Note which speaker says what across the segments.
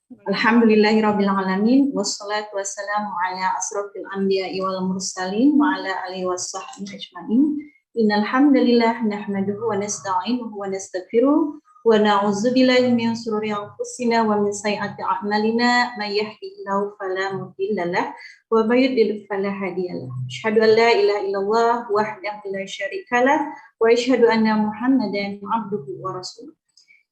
Speaker 1: Alhamdulillahirabbil alamin wassalatu wassalamu ala asrofil anbiya'i wal mursalin wa ala alihi washabbihi ajmain. Innal hamdalillah nahmaduhu wa nasta'inuhu wa nastaghfiruh wa na'udzubillahi min shururi anfusina wa min sayyiati a'malina may yahdihillahu fala mudhillalah wa may yudlil fala hadiyalah. Asyhadu an la ilaha illallah wahdahu la syarikalah wa asyhadu anna Muhammadan abduhu wa rasuluh.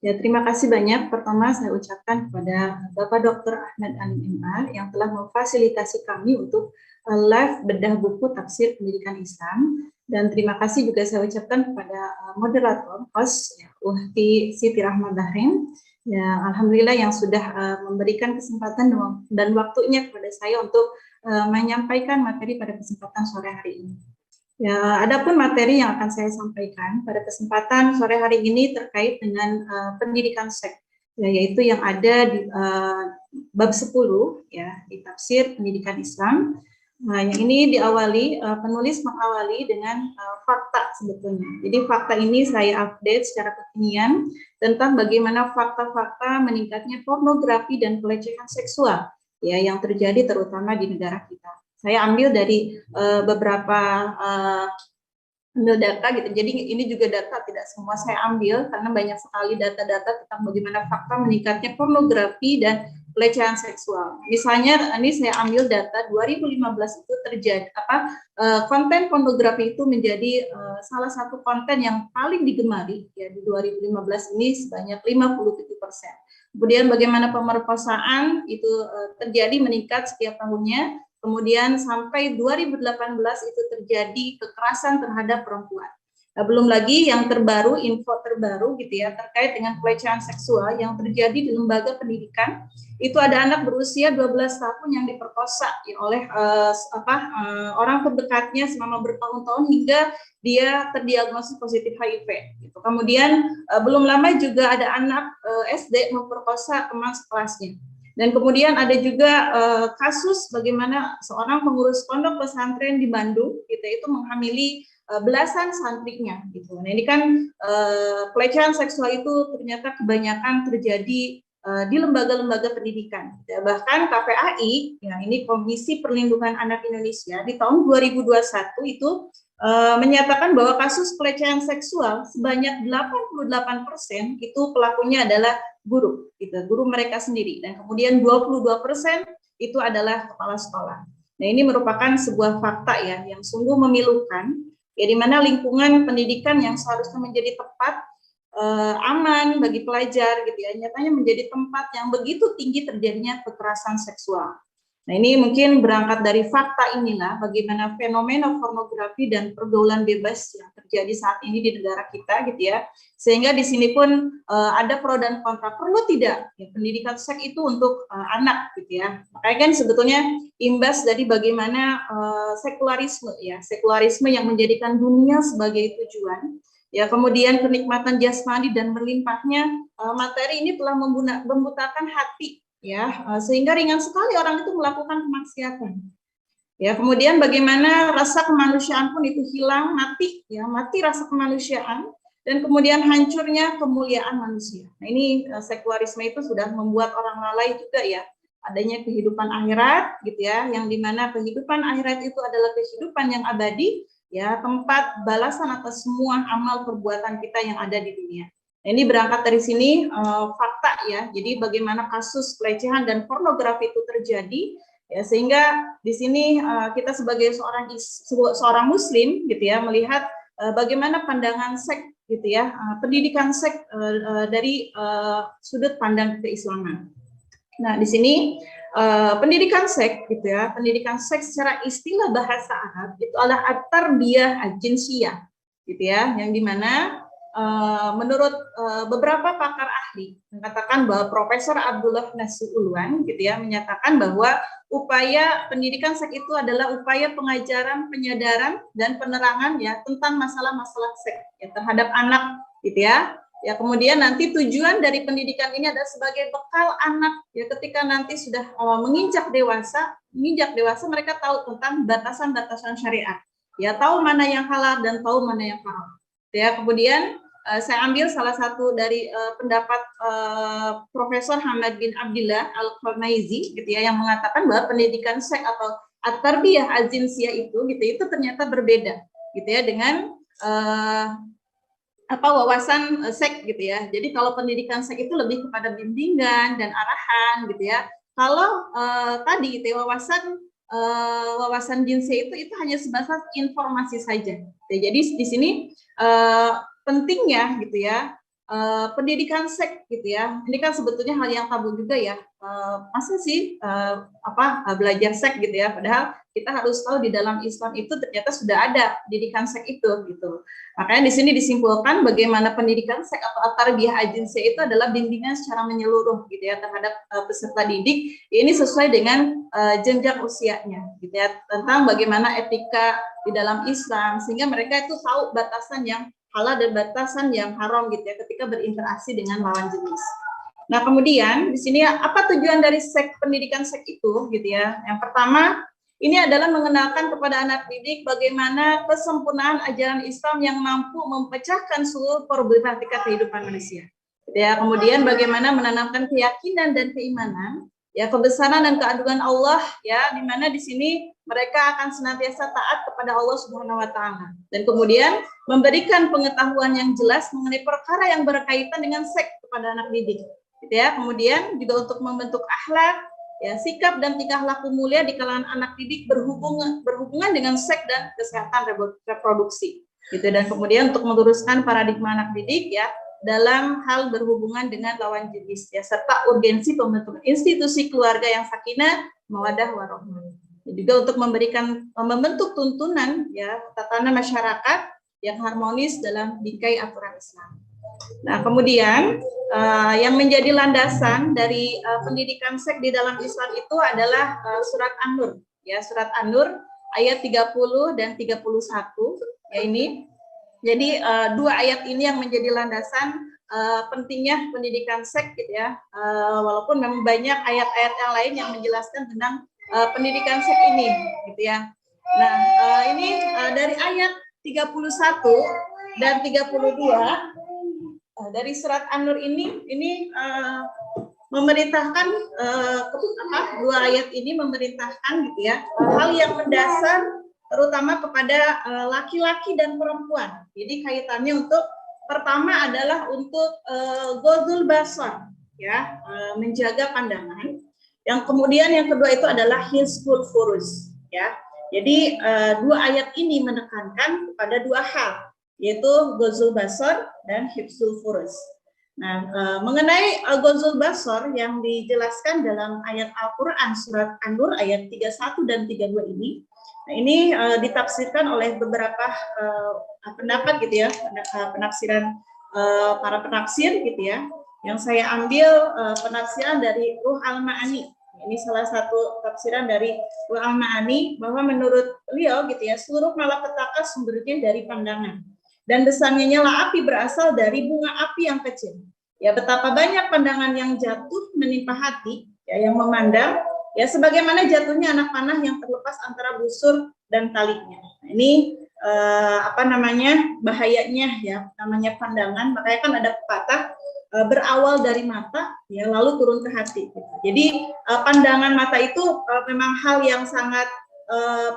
Speaker 1: Ya, terima kasih banyak. Pertama saya ucapkan kepada Bapak Dr. Ahmad Alim MA yang telah memfasilitasi kami untuk live bedah buku tafsir pendidikan Islam. Dan terima kasih juga saya ucapkan kepada moderator, host, ya, Uhti Siti Rahma Bahrain. Ya, alhamdulillah yang sudah memberikan kesempatan dan waktunya kepada saya untuk menyampaikan materi pada kesempatan sore hari ini. Ya, adapun materi yang akan saya sampaikan pada kesempatan sore hari ini terkait dengan pendidikan seks, ya, yaitu yang ada di bab 10 ya di tafsir pendidikan Islam. Nah, yang ini diawali penulis mengawali dengan fakta sebetulnya. Jadi fakta ini saya update secara kekinian tentang bagaimana fakta-fakta meningkatnya pornografi dan pelecehan seksual ya yang terjadi terutama di negara kita. Saya ambil dari beberapa data gitu. Jadi ini juga data tidak semua saya ambil karena banyak sekali data-data tentang bagaimana fakta meningkatnya pornografi dan pelecehan seksual. Misalnya ini saya ambil data 2015 itu terjadi konten pornografi itu menjadi salah satu konten yang paling digemari ya di 2015 ini sebanyak 57%. Kemudian bagaimana pemerkosaan itu terjadi meningkat setiap tahunnya. Kemudian sampai 2018 itu terjadi kekerasan terhadap perempuan. Nah, belum lagi yang terbaru, info terbaru gitu ya terkait dengan pelecehan seksual yang terjadi di lembaga pendidikan. Itu ada anak berusia 12 tahun yang diperkosa ya, oleh orang terdekatnya selama bertahun-tahun hingga dia terdiagnosis positif HIV. Gitu. Kemudian belum lama juga ada anak SD memperkosa teman sekelasnya. Dan kemudian ada juga kasus bagaimana seorang pengurus pondok pesantren di Bandung gitu, itu menghamili belasan santrinya gitu. Nah, ini kan pelecehan seksual itu ternyata kebanyakan terjadi di lembaga-lembaga pendidikan. Ya, bahkan KPAI, ya ini Komisi Perlindungan Anak Indonesia di tahun 2021 itu menyatakan bahwa kasus pelecehan seksual sebanyak 88% itu pelakunya adalah guru, gitu, guru mereka sendiri, dan kemudian 22% itu adalah kepala sekolah. Nah, ini merupakan sebuah fakta ya yang sungguh memilukan, ya di mana lingkungan pendidikan yang seharusnya menjadi tempat aman bagi pelajar, gitu ya, nyatanya menjadi tempat yang begitu tinggi terjadinya kekerasan seksual. Nah, ini mungkin berangkat dari fakta inilah bagaimana fenomena pornografi dan pergaulan bebas yang terjadi saat ini di negara kita gitu ya. Sehingga di sini pun ada pro dan kontra. Perlu tidak ya, pendidikan seks itu untuk anak gitu ya. Makanya kan sebetulnya imbas dari bagaimana sekularisme ya, sekularisme yang menjadikan dunia sebagai tujuan. Ya, kemudian kenikmatan jasmani dan berlimpahnya materi ini telah membutakan hati ya, sehingga ringan sekali orang itu melakukan kemaksiatan. Ya, kemudian bagaimana rasa kemanusiaan pun itu hilang, mati ya, mati rasa kemanusiaan, dan kemudian hancurnya kemuliaan manusia. Nah, ini sekularisme itu sudah membuat orang lalai juga ya, adanya kehidupan akhirat gitu ya, yang dimana kehidupan akhirat itu adalah kehidupan yang abadi ya, tempat balasan atas semua amal perbuatan kita yang ada di dunia. Ini berangkat dari sini fakta ya, jadi bagaimana kasus pelecehan dan pornografi itu terjadi ya, sehingga di sini kita sebagai seorang muslim gitu ya melihat bagaimana pandangan seks gitu ya, pendidikan seks dari sudut pandang keislaman. Nah, di sini pendidikan seks gitu ya, pendidikan seks secara istilah bahasa Arab itu adalah at-tarbiyah al-jinsiyah gitu ya, yang dimana menurut beberapa pakar ahli mengatakan bahwa Profesor Abdullah Nasuulwan gitu ya menyatakan bahwa upaya pendidikan seks itu adalah upaya pengajaran, penyadaran dan penerangan ya tentang masalah-masalah seks ya, terhadap anak gitu ya. Ya, kemudian nanti tujuan dari pendidikan ini adalah sebagai bekal anak ya ketika nanti sudah menginjak dewasa mereka tahu tentang batasan-batasan syariat. Ya, tahu mana yang halal dan tahu mana yang haram. Ya, kemudian saya ambil salah satu dari pendapat Profesor Hamad bin Abdillah Al-Kharnaizi gitu ya, yang mengatakan bahwa pendidikan seks atau at-tarbiyah az-zinsiyah itu ternyata berbeda gitu ya dengan wawasan seks gitu ya. Jadi kalau pendidikan seks itu lebih kepada bimbingan dan arahan gitu ya. Kalau tadi gitu ya, wawasan jinsiyah itu hanya sebatas informasi saja. Jadi di sini pentingnya gitu ya pendidikan seks gitu ya. Ini kan sebetulnya hal yang tabu juga ya. Masa sih belajar seks gitu ya, padahal kita harus tahu di dalam Islam itu ternyata sudah ada pendidikan seks itu gitu. Makanya di sini disimpulkan bagaimana pendidikan seks atau tarbiyah az-zinsiyah itu adalah bimbingan secara menyeluruh gitu ya terhadap peserta didik. Ini sesuai dengan jenjang usianya gitu ya, tentang bagaimana etika di dalam Islam sehingga mereka itu tahu batasan yang halal dan batasan yang haram gitu ya ketika berinteraksi dengan lawan jenis. Nah, kemudian di sini apa tujuan dari pendidikan seks itu gitu ya? Yang pertama, ini adalah mengenalkan kepada anak didik bagaimana kesempurnaan ajaran Islam yang mampu memecahkan seluruh problematika kehidupan manusia. Gitu ya. Kemudian bagaimana menanamkan keyakinan dan keimanan, ya, kebesaran dan keagungan Allah, ya, di mana di sini mereka akan senantiasa taat kepada Allah Subhanahu wa taala. Dan kemudian memberikan pengetahuan yang jelas mengenai perkara yang berkaitan dengan seks kepada anak didik. Gitu ya. Kemudian juga untuk membentuk akhlak, ya, sikap dan tingkah laku mulia di kalangan anak didik berhubungan dengan seks dan kesehatan reproduksi. Gitu. Dan kemudian untuk meluruskan paradigma anak didik ya dalam hal berhubungan dengan lawan jenis ya, serta urgensi pembentukan institusi keluarga yang sakinah, mawaddah warahmah. Juga untuk membentuk tuntunan ya tatanan masyarakat yang harmonis dalam bingkai aturan Islam. Nah, kemudian yang menjadi landasan dari pendidikan seks di dalam Islam itu adalah surat An-Nur ya, surat An-Nur ayat 30 dan 31 ya ini. Jadi dua ayat ini yang menjadi landasan pentingnya pendidikan seks gitu ya. Walaupun memang banyak ayat-ayat yang lain yang menjelaskan tentang pendidikan seks ini gitu ya. Nah, ini dari ayat 31 dan 32 dari surat An-Nur ini memerintahkan dua ayat ini memerintahkan gitu ya hal yang mendasar terutama kepada laki-laki dan perempuan. Jadi kaitannya untuk pertama adalah untuk ghadul basar ya, menjaga pandangan. Yang kemudian yang kedua itu adalah hifdzul furuz ya. Jadi dua ayat ini menekankan kepada dua hal, yaitu ghadul basar dan hifdzul furuz. Nah, mengenai ghadul basar yang dijelaskan dalam ayat Al-Qur'an surat An-Nur ayat 31 dan 32 ini. Nah, ini ditafsirkan oleh beberapa pendapat gitu ya, penafsiran para penafsir gitu ya. Yang saya ambil penafsiran dari Ruh Al-Ma'ani. Ini salah satu tafsiran dari Ruh Al-Ma'ani bahwa menurut beliau gitu ya, seluruh malapetaka sumbernya dari pandangan. Dan besarnya nyala api berasal dari bunga api yang kecil. Ya, betapa banyak pandangan yang jatuh menimpa hati ya, yang memandang ya sebagaimana jatuhnya anak panah yang terlepas antara busur dan talinya. Nah, ini bahayanya ya namanya pandangan. Makanya kan ada pepatah berawal dari mata ya lalu turun ke hati gitu. Jadi pandangan mata itu memang hal yang sangat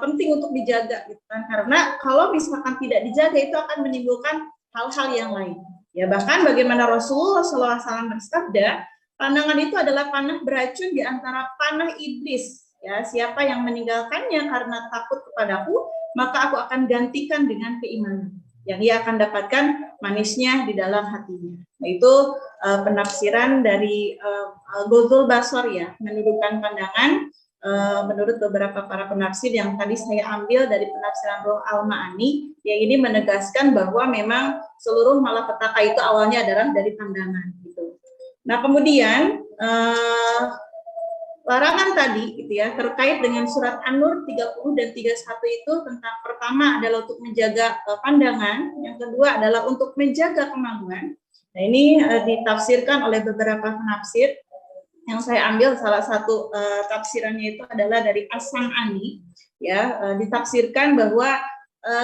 Speaker 1: penting untuk dijaga gitu kan, karena kalau misalkan tidak dijaga itu akan menimbulkan hal-hal yang lain ya. Bahkan bagaimana Rasulullah SAW bersabda, pandangan itu adalah panah beracun di antara panah iblis ya. Siapa yang meninggalkannya karena takut kepadaku, maka aku akan gantikan dengan keimanan yang ia akan dapatkan manisnya di dalam hatinya. Nah, itu penafsiran dari ghadul basar ya, menundukkan pandangan. Menurut beberapa para penafsir yang tadi saya ambil dari penafsiran Ruh Al-Ma'ani, yang ini menegaskan bahwa memang seluruh malapetaka itu awalnya adalah dari pandangan gitu. Nah, kemudian larangan tadi gitu ya terkait dengan surat An-Nur 30 dan 31 itu tentang pertama adalah untuk menjaga pandangan, yang kedua adalah untuk menjaga kemaluan. Nah, ini ditafsirkan oleh beberapa penafsir. Yang saya ambil salah satu tafsirannya itu adalah dari As-Sam'ani ya, ditafsirkan bahwa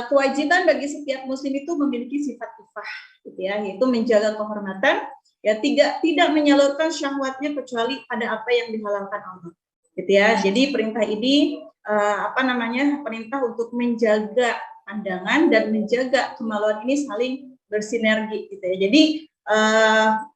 Speaker 1: kewajiban bagi setiap muslim itu memiliki sifat ifah, gitu ya, yaitu menjaga kehormatan, ya, tidak menyalurkan syahwatnya kecuali pada apa yang dihalalkan Allah, gitu ya. Jadi perintah ini perintah untuk menjaga pandangan dan menjaga kemaluan ini saling bersinergi, gitu ya. Jadi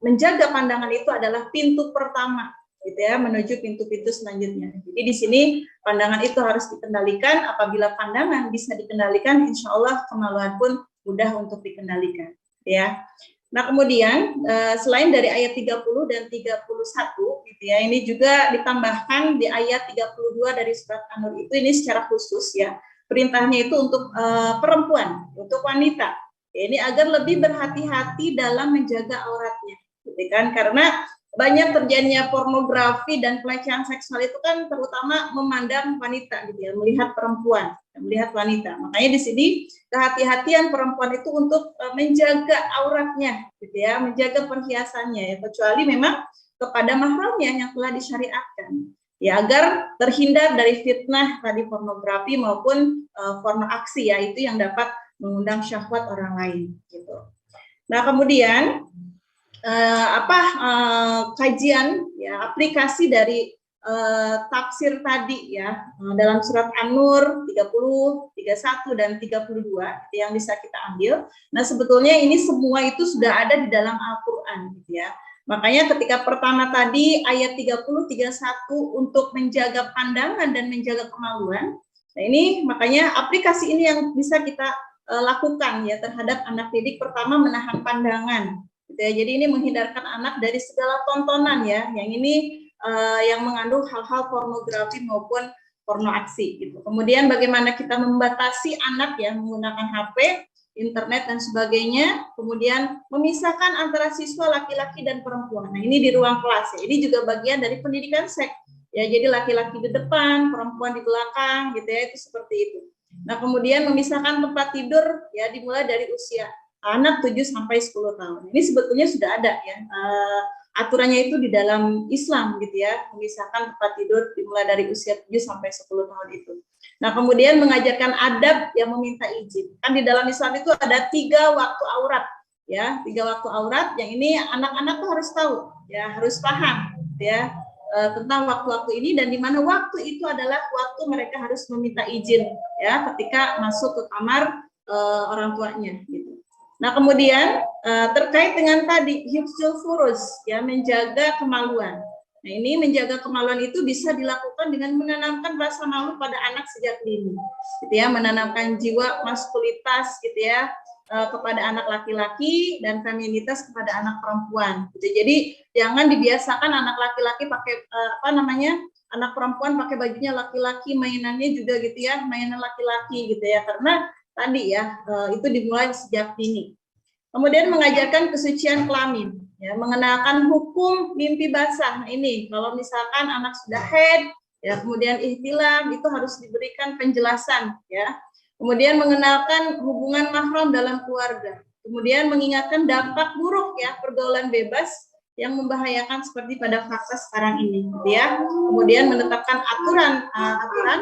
Speaker 1: menjaga pandangan itu adalah pintu pertama, gitu ya, menuju pintu-pintu selanjutnya. Jadi di sini pandangan itu harus dikendalikan. Apabila pandangan bisa dikendalikan, insya Allah kemaluan pun mudah untuk dikendalikan, ya. Nah, kemudian selain dari ayat 30 dan 31, gitu ya, ini juga ditambahkan di ayat 32 dari surat An-Nur itu, ini secara khusus ya, perintahnya itu untuk perempuan, untuk wanita. Ya, ini agar lebih berhati-hati dalam menjaga auratnya, gitu kan? Karena banyak terjadinya pornografi dan pelecehan seksual itu kan terutama memandang wanita, gitu ya, melihat perempuan, melihat wanita. Makanya di sini kehati-hatian perempuan itu untuk menjaga auratnya, gitu ya, menjaga perhiasannya, ya, kecuali memang kepada mahramnya yang telah disyariatkan, ya, agar terhindar dari fitnah tadi pornografi maupun porno aksi, ya, itu yang dapat mengundang syahwat orang lain, gitu. Nah, kemudian kajian, ya, aplikasi dari tafsir tadi, ya, dalam surat An-Nur 30, 31 dan 32 yang bisa kita ambil. Nah, sebetulnya ini semua itu sudah ada di dalam Al-Qur'an, gitu ya. Makanya ketika pertama tadi ayat 30, 31 untuk menjaga pandangan dan menjaga kemaluan. Nah, ini makanya aplikasi ini yang bisa kita lakukan, ya, terhadap anak didik. Pertama, menahan pandangan, gitu ya. Jadi ini menghindarkan anak dari segala tontonan, ya, yang ini yang mengandung hal-hal pornografi maupun porno aksi, gitu. Kemudian bagaimana kita membatasi anak, ya, menggunakan HP, internet dan sebagainya. Kemudian memisahkan antara siswa laki-laki dan perempuan. Nah, ini di ruang kelas, ya. Ini juga bagian dari pendidikan seks, ya. Jadi laki-laki di depan, perempuan di belakang, gitu ya. Itu seperti itu. Nah, kemudian memisahkan tempat tidur, ya, dimulai dari usia anak 7 sampai 10 tahun. Ini sebetulnya sudah ada, ya, aturannya itu di dalam Islam, gitu ya, memisahkan tempat tidur dimulai dari usia 7 sampai 10 tahun itu. Nah, kemudian mengajarkan adab yang meminta izin. Kan di dalam Islam itu ada 3 waktu aurat, ya, 3 waktu aurat yang ini anak-anak tuh harus tahu, ya, harus paham, ya, tentang waktu-waktu ini, dan di mana waktu itu adalah waktu mereka harus meminta izin, ya, ketika masuk ke kamar orang tuanya, gitu. Nah, kemudian terkait dengan tadi hifzul furuz, ya, menjaga kemaluan. Nah, ini menjaga kemaluan itu bisa dilakukan dengan menanamkan rasa malu pada anak sejak dini, gitu ya, menanamkan jiwa maskulitas, gitu ya, kepada anak laki-laki dan feminitas kepada anak perempuan, gitu. Jadi jangan dibiasakan anak laki-laki pakai anak perempuan pakai bajunya laki-laki, mainannya juga, gitu ya, mainan laki-laki, gitu ya, karena tadi, ya, itu dimulai sejak dini. Kemudian mengajarkan kesucian kelamin, ya, mengenalkan hukum mimpi basah. Nah, ini kalau misalkan anak sudah haid, ya, kemudian ihtilam, itu harus diberikan penjelasan, ya. Kemudian mengenalkan hubungan mahram dalam keluarga. Kemudian mengingatkan dampak buruk, ya, pergaulan bebas yang membahayakan seperti pada fase sekarang ini, gitu ya. Kemudian menetapkan aturan,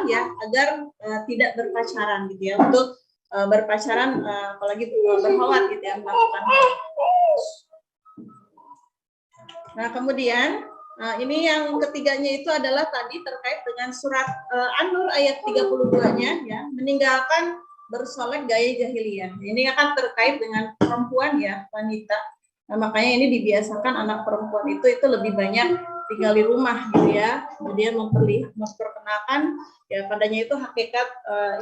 Speaker 1: ya, agar tidak berpacaran, gitu ya, untuk berpacaran, apalagi berkhawat, gitu ya, melakukan. Nah, kemudian ini yang ketiganya itu adalah tadi terkait dengan surat An-Nur ayat 32-nya, ya, meninggalkan bersolek gaya jahiliyah. Ini akan terkait dengan perempuan, ya, wanita. Nah, makanya ini dibiasakan anak perempuan itu lebih banyak tinggal di rumah, gitu ya. Kemudian memperkenalkan, ya, padanya itu hakikat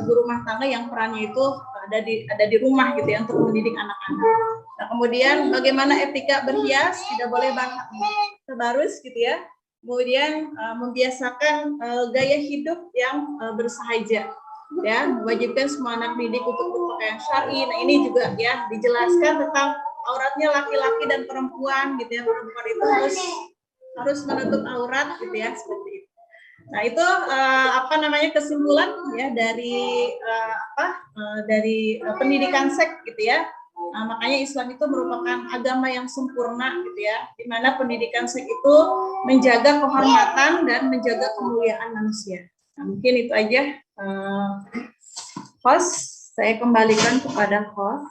Speaker 1: ibu rumah tangga yang perannya itu ada di rumah, gitu ya, untuk mendidik anak-anak. Nah, kemudian bagaimana etika berhias, tidak boleh terbarus, gitu ya. Kemudian membiasakan gaya hidup yang bersahaja, ya, mewajibkan semua anak didik untuk berpakaian syar'i. Nah, ini juga, ya, dijelaskan tentang auratnya laki-laki dan perempuan, gitu ya. Perempuan itu harus menutup aurat, gitu ya, seperti itu. Nah, itu kesimpulan, ya, dari dari pendidikan seks, gitu ya. Nah, makanya Islam itu merupakan agama yang sempurna, gitu ya, di mana pendidikan seks itu menjaga kehormatan dan menjaga kemuliaan manusia. Nah, mungkin itu aja, host. Saya kembalikan kepada host.